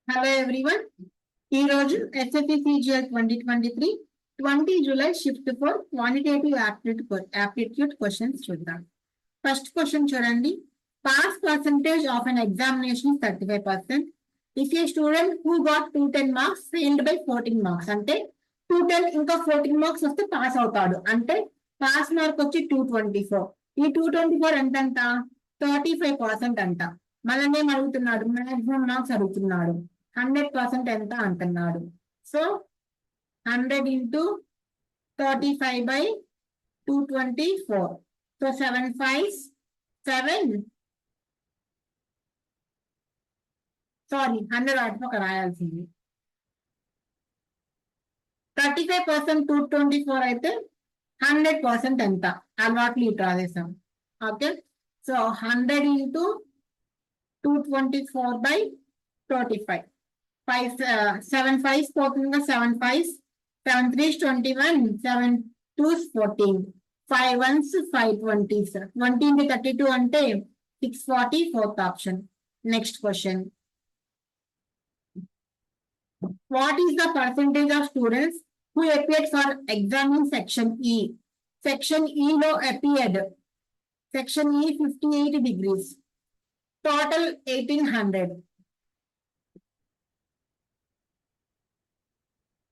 Hello everyone. ఈ రోజు SSC CGL 2023 20 July shift for quantitative aptitude questions చూద్దాం. First question చూడండి. Pass percentage of an examination 35%. If A student who got 210 marks failed by 14 marks, అంటే 210 ఇంకా 14 marks వస్తే pass అవుతాడు. అంటే pass mark వచ్చి 224. ఈ 224 ఎంత 35% అంట. మనల్ని అడుగుతున్నాడు, మాక్సిమం మార్క్స్ అడుగుతున్నాడు. 100% ఎంత అంటున్నాడు. So 100 into 35 by 224. So 7 5 7 sorry 100 వాటికి రాయాల్సింది. 35% 224 అయితే 100% ఎంత అలవాట్లు ఇటు రాసేసాం. Okay, so 100 into 224 by 35. 7 5 పోతుందిగా, 7 5 7 3 21, 7 2 14, 5 1s 5 20s, 20 into 32 అంటే 640. Fourth option. Next question. What is the percentage of students who appeared for examining section E? Section E లో appeared. Section E 58 degrees. Total 1800.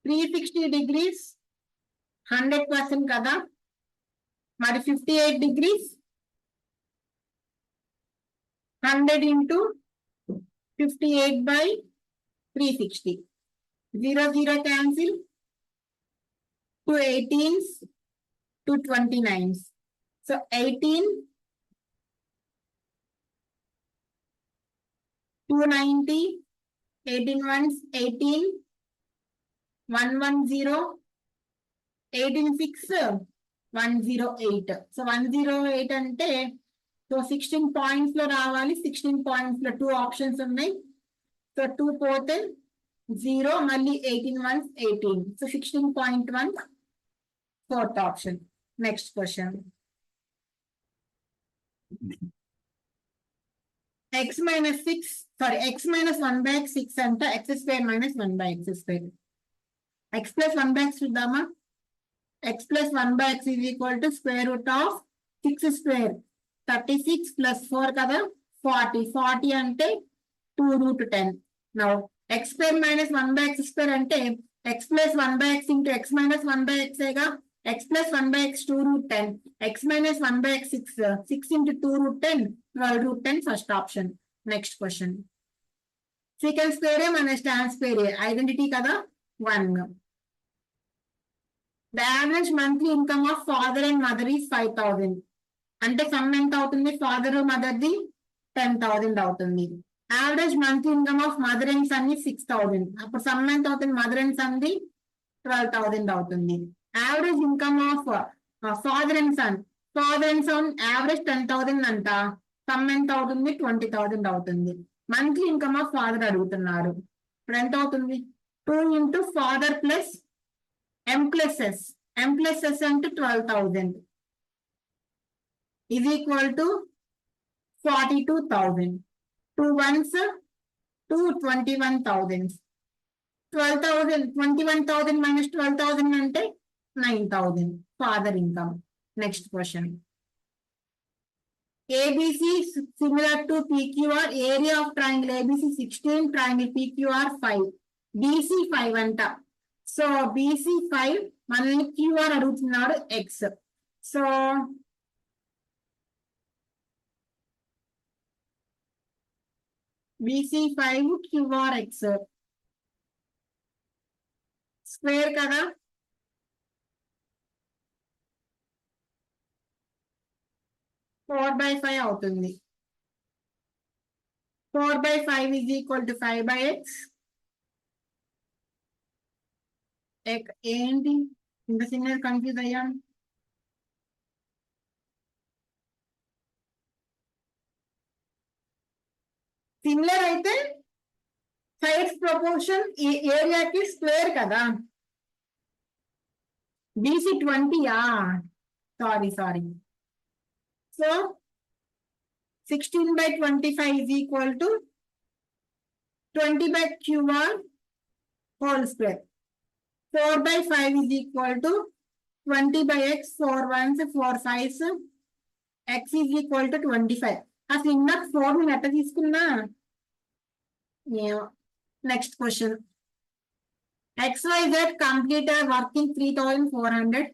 360 degrees 100% కదా, మరి 58 degrees 100 into 58 by 360. 0 0 cancel. 2 18s 2 29s. So 18 290, 18 ones 18, 110, 18 6 108. So 108 అంటే so 16 points లో రావాలి. 16 points లో 2 options ఉన్నాయి. So 2 పోతే 0, మళ్ళీ 18 ones 18. So 16.1 fourth option. Next question. x minus 1 by x 6 అంటే x square minus 1 by x square. x plus 1 by x చూద్దామా. x plus 1 by x is equal to square root of 6 square. 36 plus 4 కదా, 40. 40 అంటే 2 root 10. Now x square minus 1 by x square అంటే x plus 1 by x into x minus 1 by x ఏగా. x plus 1 by x 2 root 10. x minus 1 by x 6 into 2 root 10 12 root 10 first option. Next question. Second square minus tan square identity కదా, 1. The average monthly income of father and mother is 5,000. అంటే some ఎంత అవుతుంది, father మదర్ది 10,000 అవుతుంది. Average monthly income of mother and son 6,000. అప్పుడు some ఎంత అవుతుంది, mother and సన్ది 12,000 అవుతుంది. Average income of father and son average 10,000 అంట. సమ్ ఎంత అవుతుంది, 20,000 అవుతుంది. మంత్లీ ఇన్కమ్ ఆఫ్ ఫాదర్ అడుగుతున్నారు. ఇప్పుడు ఎంత అవుతుంది, 2 into father plus m plus s అంటే 12,000 is equal to 42,000. 2 ones 2 21,000. 12,000 21,000 minus 12,000 అంటే 9,000 father income. Next question. ABC similar to PQR. Area of ట్రయాంగిల్ ABC 16, ట్రయాంగిల్ PQR 5. BC 5 అంట. సో BC 5 మనల్ని QR అడుగుతున్నాడు x. So BC 5 QR x square కదా, 4/5 అవుతుంది. 4/5 is equal to 5/x. ఏంటి ఇంత signal confuse అయ్యాం. సిమిలర్ అయితే సైడ్స్ ప్రపోర్షన్ ఈ ఏరియాకి స్క్వేర్ కదా. BC 20యా, sorry. So 16/25 is equal to 20 by QR whole square. 4 by 5 is equal to 20 by x, 4 ones, 4 5s, x is equal to 25. అసలు ఇందాక 4 నేను ఎట్లా తీసుకున్నా? Next question. XYZ completed working 3,400.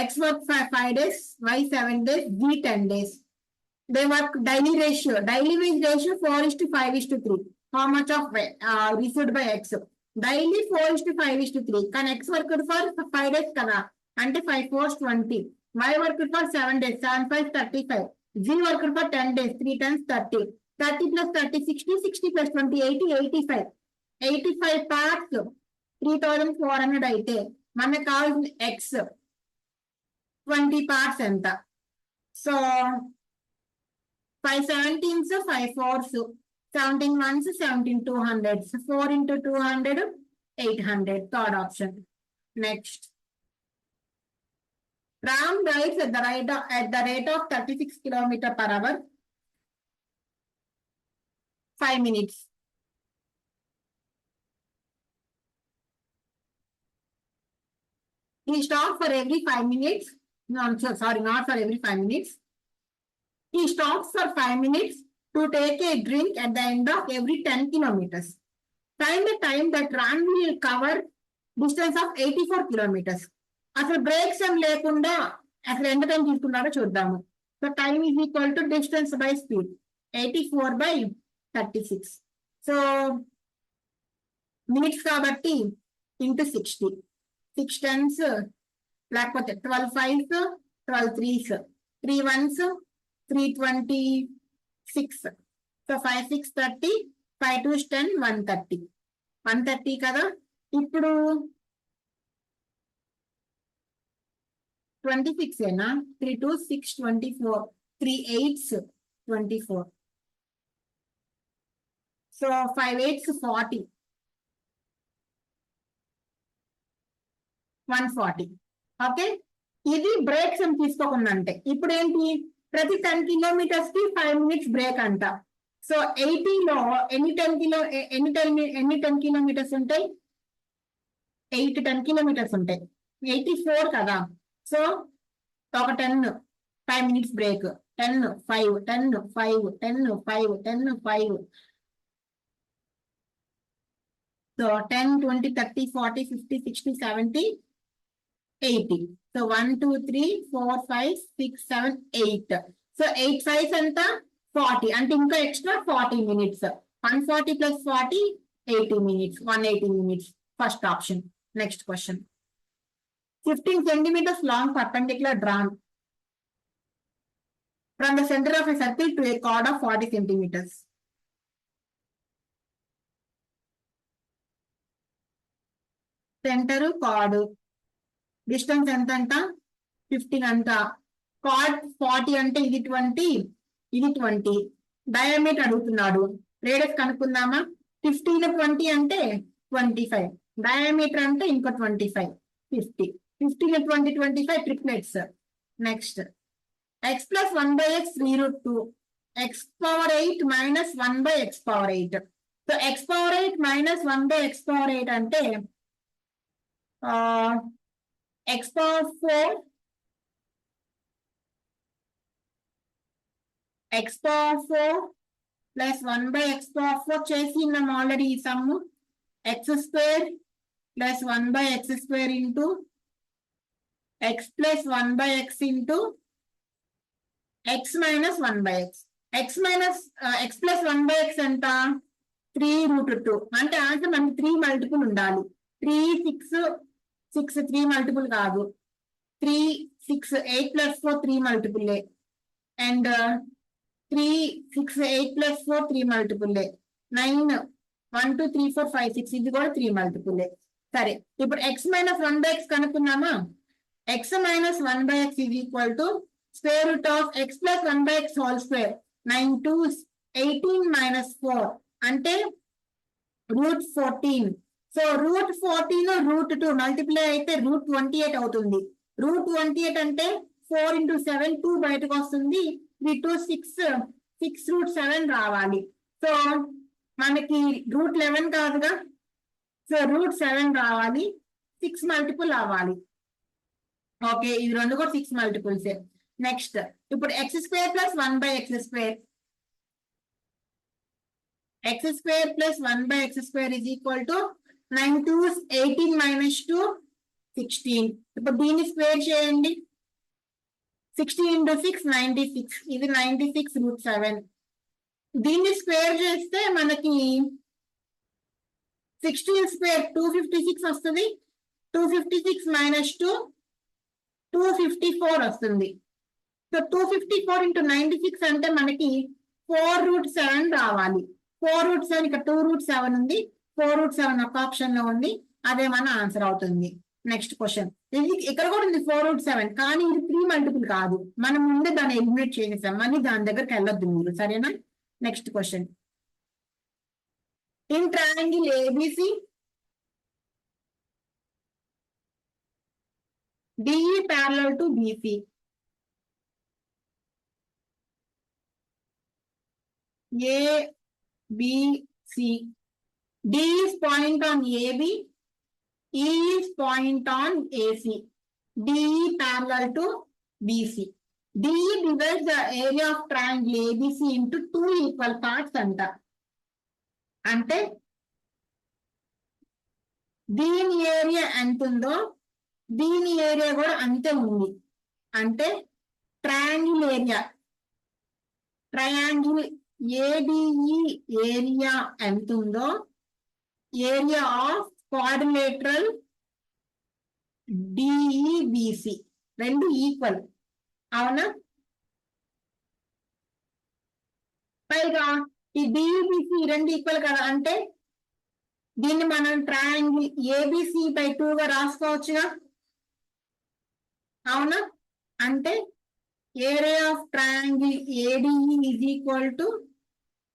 X worked 5 days, Y 7 days, Z 10 days. They work daily ratio. Daily wage ratio 4:5:3. How much of received by X? Daily 4:5:3. Can X worked for 5 days kada? Ante 5 4s 20. Y worked for 7 days, 7 5 35. Z worked for 10 days, 3 times 30. 30 plus 30 60, 60 plus 20 80, 85. 85 parts 3,400 అయితే మనకు కావాల్సిన X 20 parts ఎంత? So 5 17s, 5 4s, 17 1s, 17 200s, 4 into 200, 800. Third option. Next. Ram drives at the rate of 36 km/h. 5 minutes. He stops for every 5 minutes. No, sorry, not for every 5 minutes. He stops for 5 minutes to take a drink at the end of every 10 kilometers. Find the time that Ram will cover distance of 84 kilometers. అసలు breaks ఏం లేకుండా అసలు ఎంత time తీసుకున్నారో చూద్దాము. So time is equal to distance by speed. 84/36. So minutes కాబట్టి into 60. 6 10s లేకపోతే 12 5s, 12 3s, 3 1s, 326. So 5 6 30, 5 2s 10, 130. 130 కదా. ఇప్పుడు 26 ఏనా? 3 2 6 24, 3 8s 24. So 5 8s 40, 140. ఓకే, ఇది బ్రేక్స్ అని తీసుకోకుండా అంటే. ఇప్పుడు ఏంటి, ప్రతి 10 kilometers కి 5 minutes బ్రేక్ అంట. సో 80లో ఎన్ని 10 kilometers ఉంటాయి? 8 10 kilometers ఉంటాయి. 84 కదా. సో ఒక 10 5 minutes break. 10 5 10 5 10 5 10 5. So 10 20 30 40 50 60 70 80. So 1 2 3 4 5 6 7 8. So 8 5 ఎంత? 40. అంటే ఇంకా extra 40 minutes. 140 plus 40 80 minutes. 180 minutes. First option. Next question. 15 centimeters long perpendicular drawn from the center of a circle to a chord of 40 centimeters. Center chord. Distance ఎంత అంట? 15 అంట. Chord 40 అంటే ఇది 20, ఇది 20. Diameter అడుగుతున్నాడు. రేడియస్ కనుక్కుందామా? 15 20 అంటే 25. డయామీటర్ అంటే ఇంకో 25, 50. 15 20 25 triplets. Next. X plus 1 by x 3√2. X power 8 minus 1 by x power 8. So x power 8 minus 1 by x power 8 అంటే x power 4, x power 4 plus 1 by x power 4 చేసి ఉన్నాం ఆల్రెడీ ఈ sum. x square plus 1 by x square into x plus 1 by x into x minus 1 by x. x minus x plus 1 by x ఎంత? 3√2. అంటే answer మనకి 3 multiple ఉండాలి. 3 6 6 3 multiple కాదు. 3 6 8 plus 4 3 multiple. And 3 6 8 plus 4 3 multiple. 9 1 2 3 4 5 6 ఇది కూడా 3 multiple. సరే, ఇప్పుడు x minus 1 by x కనుక్కున్నామా? x minus 1 by x is equal to square root of x plus 1 by x whole square. 9 2s 18 minus 4 అంటే √14. So √14 √2 multiply అయితే √28 అవుతుంది. √28 అంటే 4 into 7 2 బయటకు వస్తుంది. 3 2 6 6 √7 రావాలి. సో మనకి √11 కాదుగా, సో √7 రావాలి, 6 మల్టిపుల్ అవ్వాలి. ఓకే, ఇది రెండు కూడా 6 మల్టిపుల్స్. నెక్స్ట్ ఇప్పుడు x² + 1/x², x² + 1/x² = 9 2s 18 - 2 16. ఇప్పుడు దీన్ని స్క్వేర్ చేయండి. 16 × 6 96, ఇది 96√7. దీన్ని స్క్వేర్ చేస్తే మనకి 16² 256 వస్తుంది. 256 - 2 254 వస్తుంది. సో 254 × 96 అంటే మనకి 4√7 రావాలి. 4√7, ఇక్కడ 2√7 ఉంది, 4√7 ఒక ఆప్షన్ లో ఉంది, అదే మన ఆన్సర్ అవుతుంది. నెక్స్ట్ క్వశ్చన్, ఇది ఇక్కడ కూడా ఉంది 4√7, కానీ ఇది 3 మల్టిపుల్ కాదు, మనం ముందే దాన్ని ఎలిమినేట్ చేసేసాం, మళ్ళీ దాని దగ్గరికి వెళ్ళొద్దు మీరు, సరేనా? Next question, in triangle ABC DE parallel to BC, ABC, D is point on AB, E is point on AC, DE parallel to BC. DE divides the area of triangle ABC into 2 equal parts అంటే దీని area ఎంత ఉందో దీని area కూడా అంతే ఉంది. అంటే triangle ADE area ఎంత ఉందో ఏరియా ఆఫ్ క్వాడ్రిలేటరల్ DEBC రెండు ఈక్వల్, అవునా? పైగా ఈ DEBC రెండు ఈక్వల్ కదా, అంటే దీన్ని మనం ట్రయాంగిల్ ABC/2 గా రాసుకోవచ్చుగా, అవునా? అంటే area of triangle ADE =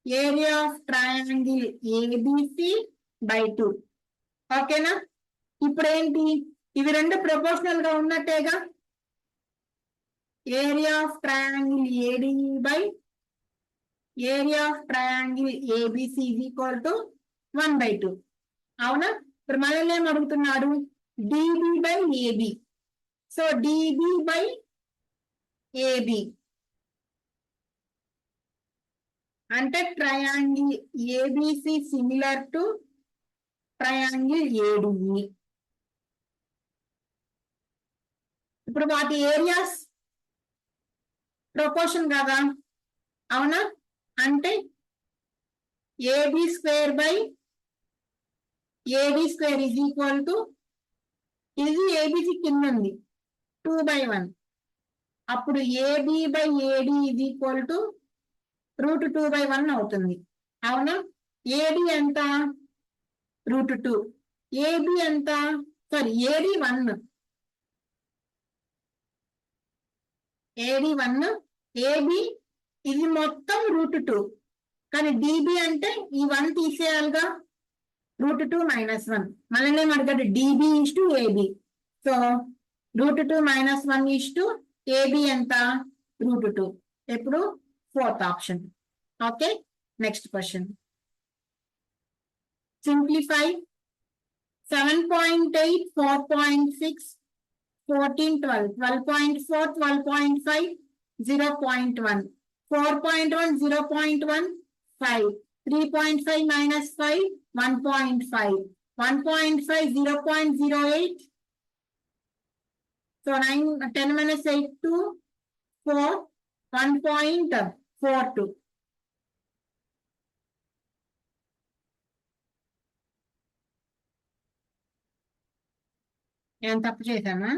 area of triangle ABC/2. ఓకేనా? ఇప్పుడు ఏంటి, ఇవి రెండు ప్రపోర్షనల్ గా ఉన్నట్టేగా. Area of triangle ADE area of of ట్రయాంగిల్ ABC = 1/2, అవునా? ఇప్పుడు మనల్ని ఏం అడుగుతున్నాడు, DB/AB. సో DB/AB అంటే triangle ABC similar to triangle ADE. ఇప్పుడు వాటి ఏరియాస్ ప్రపోర్షన్ కదా, అవునా? అంటే AB² = ఇది ABC కింద ఉంది 2/1, అప్పుడు AB/AD = √2/1 అవుతుంది, అవునా? AD ఎంత, √2, AB ఎంత, సారీ AD 1, AB ఇది మొత్తం √2, కానీ DB అంటే ఈ 1 తీసేయాలిగా, √2 - 1. మళ్ళీ అడిగాడు DB = AB, సో √2 - 1 AB ఎంత, √2. ఎప్పుడు 4th option. Okay, next question, simplify 7.8 4.6 14 12 12.4 12.5 0.1 4.1 0.1 5 3.5 - 5 1.5 1.5 0.08, so 9 10 - 8 2 4 1.42. ఏం తప్పు చేశామా?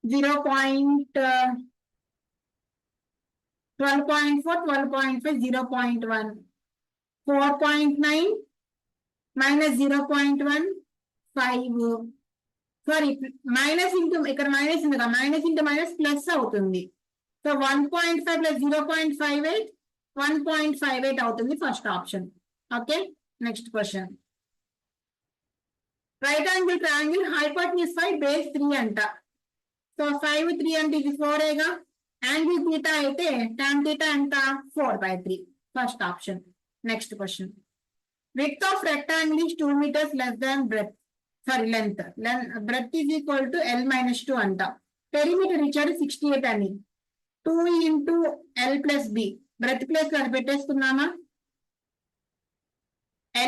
0.12.4 12.5 0.1 4.9 - 0.1 5, సారీ మైనస్ ఇంటూ, ఇక్కడ మైనస్ ఉంది కదా, మైనస్ ఇంటూ మైనస్ ప్లస్ అవుతుంది, సో 1.5 + 0.58 1.58 అవుతుంది, first option. Okay, next question, right angle triangle hypotenuse 5 base 3 అంట. సో 5 3 అంటే ఇది 4ఏగా, యాంగిల్ థీటా అయితే tan థీటా ఎంత 4/3. First option. Next question. Width of rectangle is 2 meters less than breadth. Sorry, length. Breadth is equal to L minus 2 అంట. Perimeter ఇచ్చారు 68 అని. 2 into L plus B. Breadth place అది పెట్టేసుకున్నామా?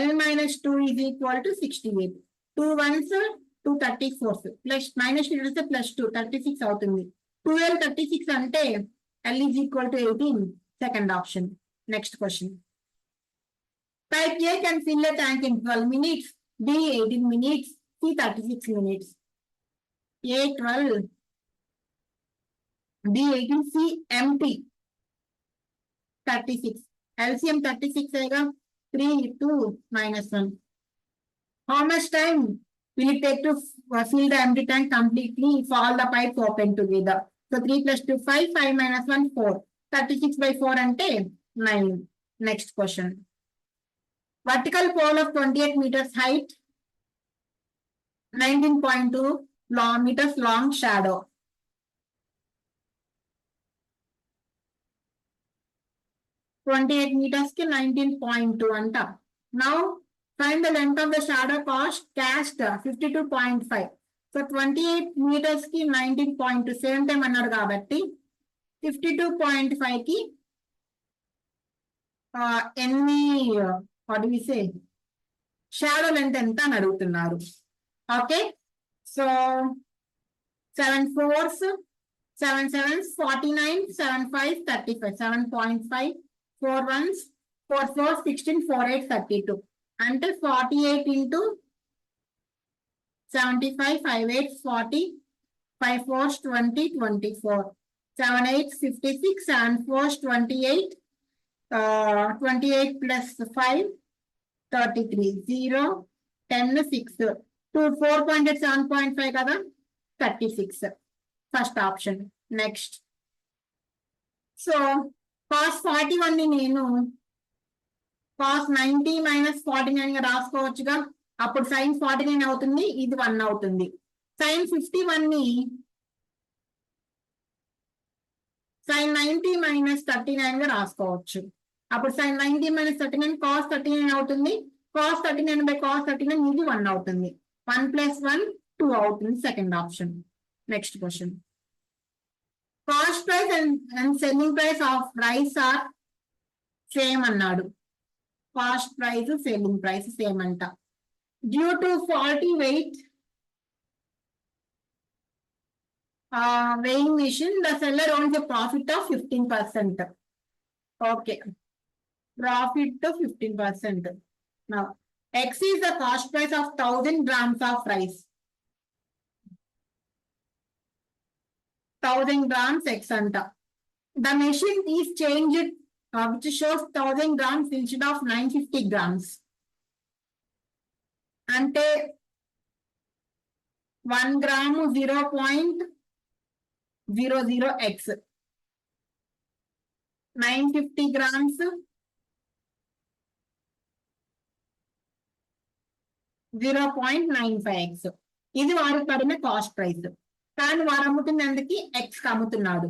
L minus 2 is equal to 68. 2 ones 2 34 plus minus 2 plus 2 36 అవుతుంది. 2L 36 అంటే L is equal to 18. Second option. Next question. Type A can fill a tank in 12 minutes, B 18 minutes, C 36 minutes. A 12, B 18, C empty 36. LCM 36 aega 3 2 minus 1. How much time will it take to fill the empty tank completely if all the pipes open together? So 3 plus 2 5, 5 minus 1 4. 36/4 ante 9. Next question. Vertical pole of 28 meters height, 19.2 meters long shadow. meters ki 19.2 anta. Now find the length of the shadow cast 52.5. So 28 meters ki 19.2 same time annaru kabatti 52.5 ki any what do we say? Shadow length enta అని అడుగుతున్నారు. Okay, so 7 4s 7 7s 49 7 5 35 7.5 4 1s 4 4 16 4 8 32 అంటే 48 into 75 5 8 40 5 4s 20 24 7 8 56 7 4s 28 28 plus 5 33 0 10 6 2 4.8 7.5 kada 36. First option. Next. So cos 41 ni nenu cos 90 minus 49 గా రాసుకోవచ్చుగా. అప్పుడు sin 49 అవుతుంది, ఇది 1 అవుతుంది. sin 51 ని sin 90 minus 39 గా రాసుకోవచ్చు. అప్పుడు sin 90 minus 39 cos 39 అవుతుంది. cos 39 by cos 39 ఇది 1 అవుతుంది. 1 plus 1 2 అవుతుంది. Second option. Next question. Cost price and selling price of rice are same అన్నాడు. Cost price selling price same అంట. Due to faulty weight weighing machine, the seller owns a profit of 15%. Okay, profit to 15%. Now X is the cost price of 1000 grams of rice. 1000 grams X anta. The machine is changed which shows 1000 grams instead of 950 grams. Ante 1 gram 0.00x. 950 grams 0.95x. ఇది వారికి పడిన cost price. కానీ వారు అమ్ముతున్న అందుకి X అమ్ముతున్నాడు.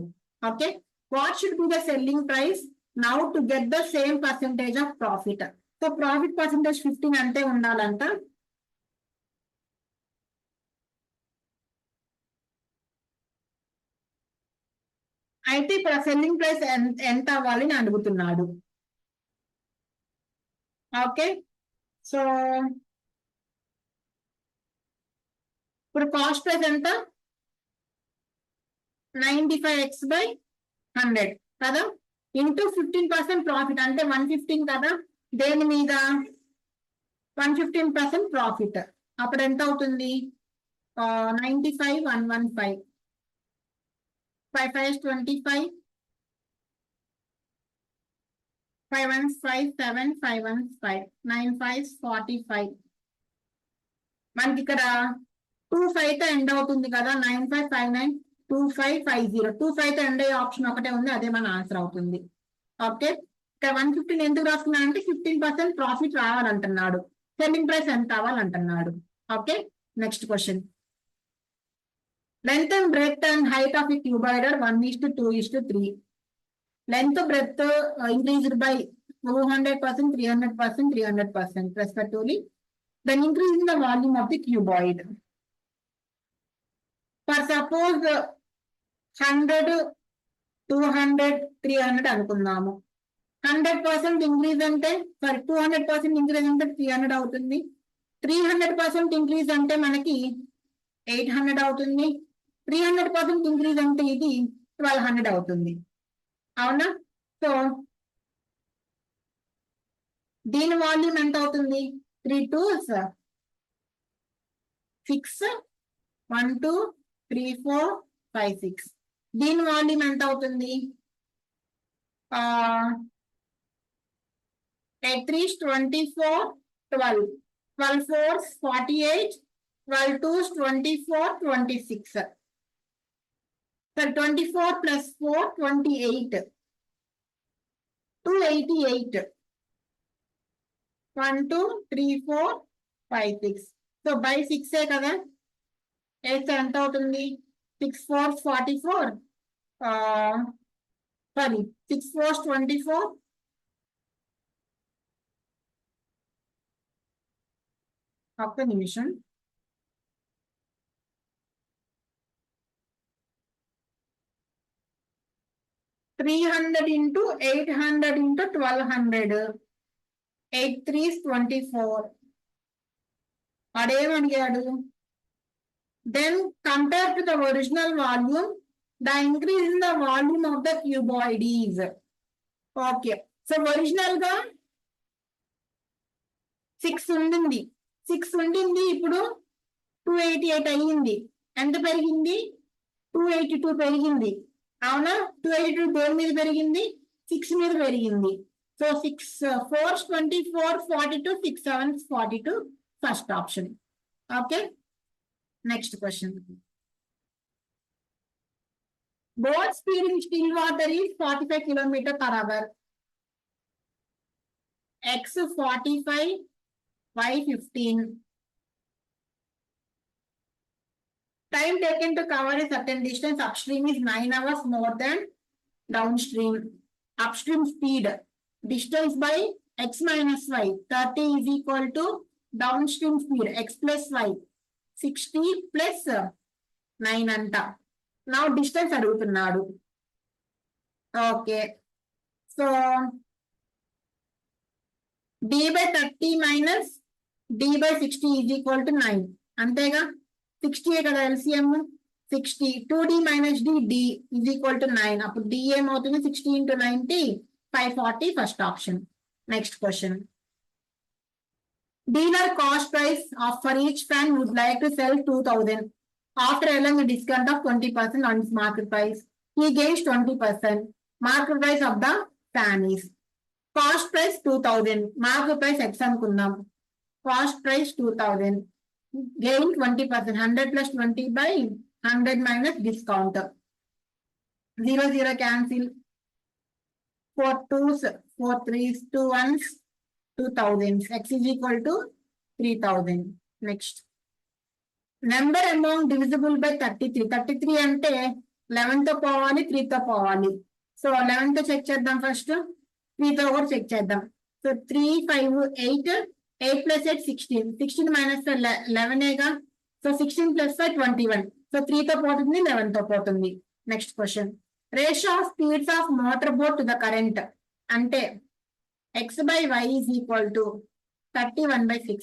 Okay, what should be the selling price now to get the same percentage of profit? So profit percentage 15 అంతే ఉండాలంట. అయితే ఇప్పుడు సెల్లింగ్ ప్రైస్ ఎంత అవ్వాలి అని అడుగుతున్నాడు. ఓకే, సో ఇప్పుడు కాస్ట్ ప్రైస్ ఎంత? 95x/100 కదా, ఇంటూ 15% ప్రాఫిట్ అంటే 115 కదా. దేని మీద 115% ప్రాఫిట్. అప్పుడు ఎంత అవుతుంది? 95 115 5 5 25 5 1 5 7 5 1 5 9 5 45. మనకి ఇక్కడ 25 తో ఎండ్ అవుతుంది కదా. 9559 2550 25 తో ఎండ్ అయ్యే ఆప్షన్ ఒకటే ఉంది, అదే మన ఆన్సర్ అవుతుంది. ఓకే, ఇక్కడ 115 ఎందుకు రాసుకున్నాడు అంటే 15% ప్రాఫిట్ రావాలంటున్నాడు. సెల్లింగ్ ప్రైస్ ఎంత అవ్వాలంటున్నాడు. Okay, next question. Length and breadth and height of a cuboid are 1:2:3. Length breadth increased by 200%, 300%, 300% respectively. Then increase in the volume of the cuboid. For suppose 100, 200, 300 అనుకుందాము. 100% increase అంటే sorry 200% increase అంటే 300 అవుతుంది. 300% increase అంటే మనకి 800 అవుతుంది. 300% increase అంటే ఇది 1200 అవుతుంది. అవునా? సో దీని వాల్యూమ్ ఎంత అవుతుంది? 3 2s 6 1 2 3 4 5 6. దీని వాల్యూమ్ ఎంత అవుతుంది? 8 3s 24 12 12 4s 48 12 2s 24 26. So 24 plus 4 28 288. 1 2 3 4 5 6. So by 6 కదా 8 ఎంత అవుతుంది? 6 4s 44 సారీ 6 4s 24. ఒక్క నిమిషం. $300 into 800 into 1200. 8 3s 24. అడేమడిగాడు? Then compared to the original volume, the increase in the volume of the cuboid is. Okay. So original గా 6 ఉండింది. 6 ఉండింది, ఇప్పుడు 288 అయ్యింది. ఎంత పెరిగింది? 282 పెరిగింది. అవునా? 282 దేని మీద పెరిగింది? 6 మీద పెరిగింది. So 6 4s 24 42 6 7s 42 first option. Okay, next question. Boat speed in still water is 45 km/h. X 45, Y 15. Time taken to cover a certain distance upstream is 9 hours more than downstream. Upstream speed, distance by x minus y, 30 is equal to downstream speed, x plus y, 60 plus 9 అంట. Now distance అడుగుతున్నాడు. Okay, so d by 30 minus d by 60 is equal to 9. అంతేగా? 60 కదా LCM. 60 2d minus d is equal to 9. అప్పుడు d ఏమవుతుంది? 60 into 90 540 first option. Next question. Dealer cost price of for each fan would like to sell 2000 after allowing a discount of 20% on its market price. He gains 20%. Market price of the fan is. Cost price 2000, market price x అనుకుందాం. Cost price 2000, gain 20%. 100 plus 20 by 100 minus discount. 0 0 cancel. 4 2s 4 3s 2 1s 2000. X is equal to 3000. Next. Number among divisible by 33. 33 అంటే 11 తో పోవాలి, 3 తో పోవాలి. So 11 తో check చేద్దాం first, 3 తో కూడా చెక్ చేద్దాం. So 3 5 8 8 plus 8 16. 16 minus 11 ఏగా. So 16 plus 5 21. సో 3 తో పోతుంది, 11 తో పోతుంది. Next question. Ratio of speeds of motor boat to the current అంటే x by y is equal to 31/6.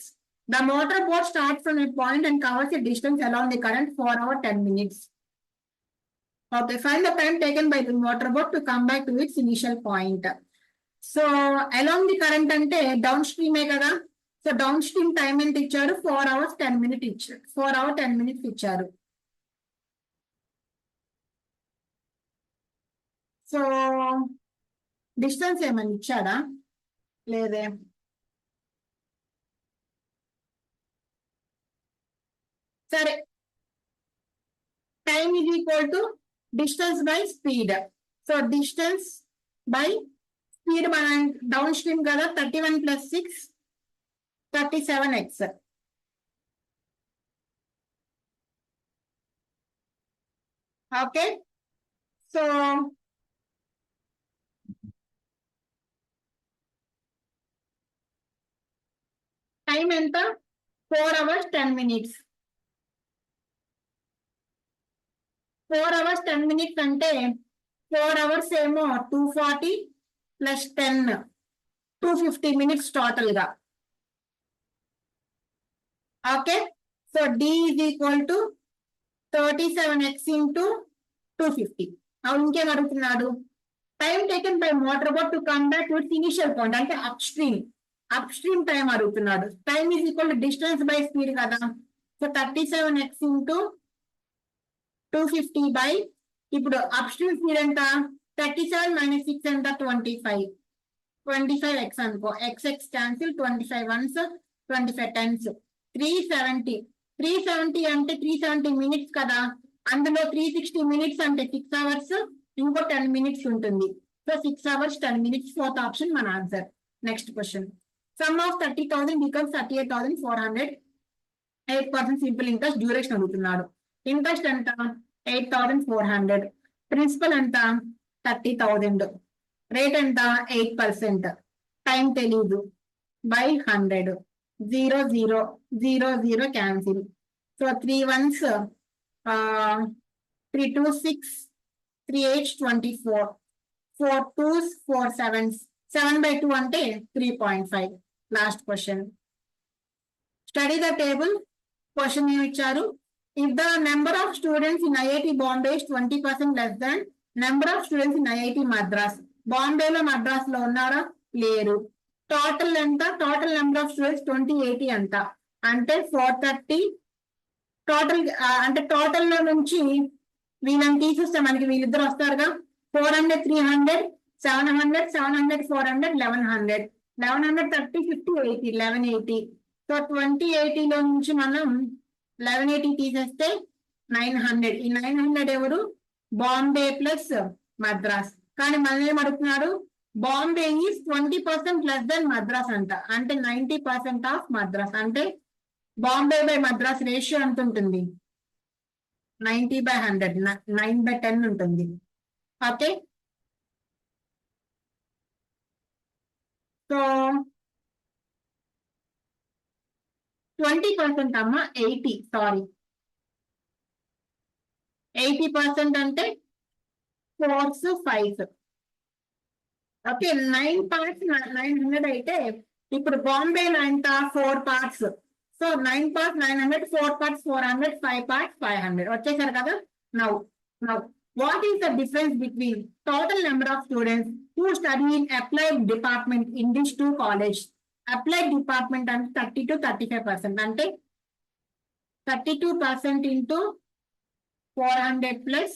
The motor boat starts from a point and covers a distance along the current for over 10 minutes. Okay, find the time taken by the motor boat to come back to its initial point. So along the current ante downstream kada. So downstream time ent icharu 4 hours 10 minutes icharu. 4 hours 10 minutes icharu. So distance ఏమని ఇచ్చాడా? లేదే. సరే, time is equal to distance by speed. So distance by speed మనం downstream కదా, 31 plus 6 37x. Okay so time ఎంత 4 hours 10 minutes 4 hours 10 minutes అంటే 4 hours ఏమో 240 plus 10 250 minutes total గా okay so D is equal to 37x into 250 ఇంకేం అడుగుతున్నాడు time taken by motor boat to come back with initial point అంటే upstream time అడుగుతున్నాడు time is equal to distance by speed కదా so 37x into 250 by ఇప్పుడు upstream speed ఎంత 37 minus 6 ఎంత 25x అనుకో x cancel 25 once 25 tense 370 అంటే 370 minutes కదా అందులో 360 మినిట్స్ అంటే 6 hours ఇంకో 10 మినిట్స్ ఉంటుంది సో 6 hours 10 మినిట్స్ ఫోర్త్ ఆప్షన్ మన answer next question sum of 30,000 becomes 38,400 8% simple interest duration అడుగుతున్నాడు ఇంట్రెస్ట్ ఎంత 8,400 ప్రిన్సిపల్ ఎంత 30,000 రేట్ ఎంత 8% టైం తెలీదు by 100 0 0 0 0 cancel so 3 ones 3 2 6 3 8 24 4 2s 4 7s 7 by 2 అంటే 3.5 last question study the table question ఏమి ఇచ్చారు if the number of students in IIT Bombay is 20% less than number of students in IIT Madras బాంబేలో మద్రాస్ లో ఉన్నారా లేరు టోటల్ ఎంత టోటల్ నెంబర్ ఆఫ్ స్టూడెంట్స్ 2080 ఎంత అంటే 430 టోటల్ అంటే టోటల్ లో నుంచి వీళ్ళని తీసేస్తే మనకి వీళ్ళిద్దరు వస్తారుగా 400 300 700 700 400 1100 1130 50 80 1180 సో 2080 లో నుంచి మనం 1180 తీసేస్తే 900 ఈ 900 ఎవరు బాంబే ప్లస్ మద్రాస్ కానీ మనం ఏం అడుగుతున్నారు Bombay is 20% less than Madras అంట అంటే 90% ఆఫ్ మద్రాస్ అంటే బాంబే బై మద్రాస్ రేషియో ఎంత ఉంటుంది 90/100 9/10 ఉంటుంది ఓకే సో 20% అమ్మ 80 సారీ 80% అంటే 4s 5s ఓకే 9 parts 900 అయితే ఇప్పుడు బాంబే ఎంత 4 parts so 9 parts 900 4 parts 400 5 parts 500 వచ్చేసారు కదా now what is the difference between total number of students who study in applied department in this two college applied department అంటే 30 to 35% అంటే 32% into 400 plus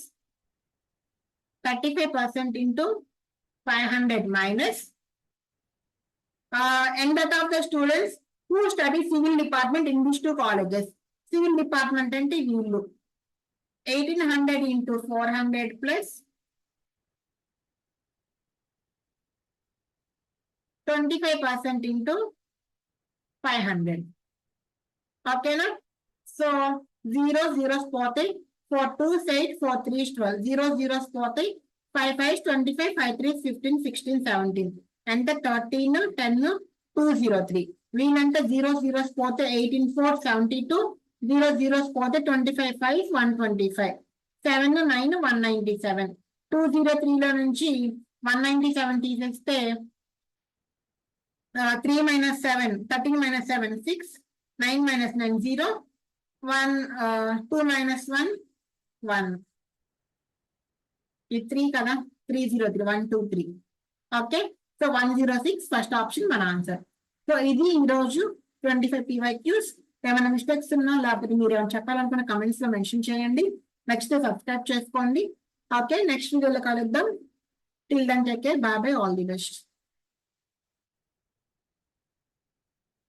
35% into 500 minus end of the students who study civil department in these two colleges. Civil department అంటే వీళ్ళు 1800 into 400 plus 25% into 500. ఓకేనా so 0 zeros పోతాయి 4 2s 8 4 3s 12 0 zeros పోతాయి 5 5s 25 5 3s 15 16 17 ఎంత 13 10 203 వీళ్ళంతా 0 zeros పోతే 18 4 72 0 zeros పోతే 25 5 125 7 9 197 203 లో నుంచి 197 తీసేస్తే 3 minus 7 13 minus 7 6 9 minus 9 0 1 2 minus 1 1 ఇది 3 కదా 303 1 2 3 ఓకే సో 106 ఫస్ట్ ఆప్షన్ మన ఆన్సర్ సో ఇది ఈరోజు 25 PYQs ఏమైనా మిస్టేక్స్ ఉన్నా లేకపోతే మీరు ఏమైనా చెప్పాలనుకున్న కమెంట్స్ లో మెన్షన్ చేయండి నెక్స్ట్ సబ్స్క్రైబ్ చేసుకోండి ఓకే నెక్స్ట్ వీడియోలో కలుద్దాం till then take care bye bye all the best